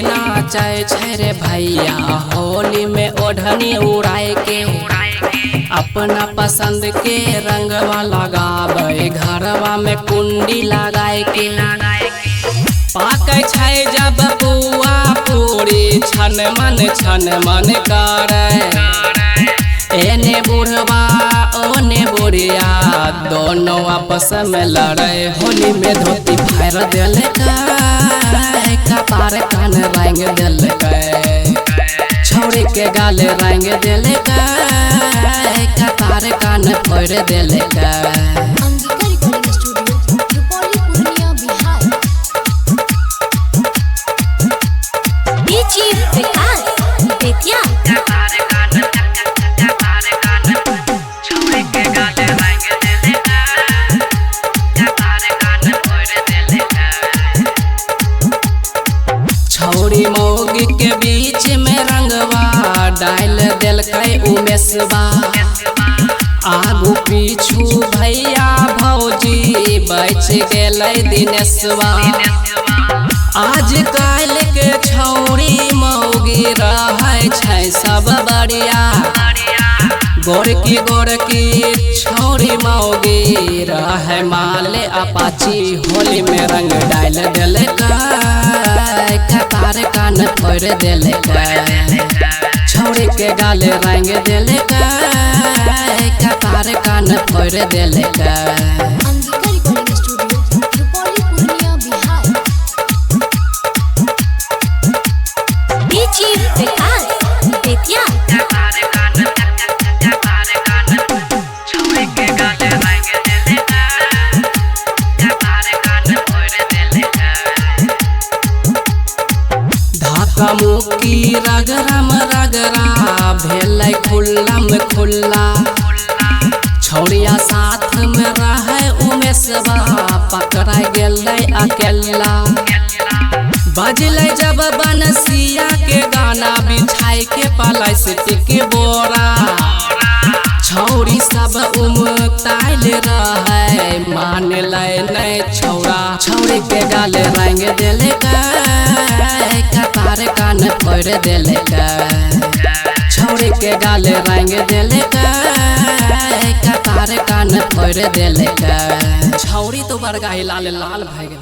नाचे छै रे भैया होली में ओढ़नी उड़ाए के अपना पसंद के रंगवा लगावे घरवा में कुंडी लगाए के पाकै छै जब बुआ पूरी छन मन करे एने बुढ़वा ओने बुढ़िया दोनों आपस में लड़े होली में धोती फाड़ दिल कपार कान रंग दिल छौड़ी के गाले रंग दिल कपार कान फोड़ दिल छौड़ी मौगी के बीच में रंगवा डाल दिल उमेशवा आगू पीछू भैया भौजी बच गए दिनेशवा आज कल के छौड़ी मौगी रहे छै सब बढ़िया गोरकी छौड़ी मौगी रहे माले अपाची होली में रंग डाल दिल कपार कान फोड़ दिल छौड़ी के गाले रंग दिल कपार कान फोड़ दिल मुकी रगरम रगरा भेल खुल्ला छौड़िया साथ में रहे उमेशवा पकड़ा गेल अकेला बजल जब बनसिया के गाना बिछाई के प्लास्टिक के बोरा छौड़ी सब उमताइल रहे मान नहीं छौड़ा छौड़ी के गाले रंग दिल कपार कान फोड़ दिल छौड़ी के गाले रंग दिल कपार कान फोड़ दिल छौड़ी तो बड़गा लाल लाल भग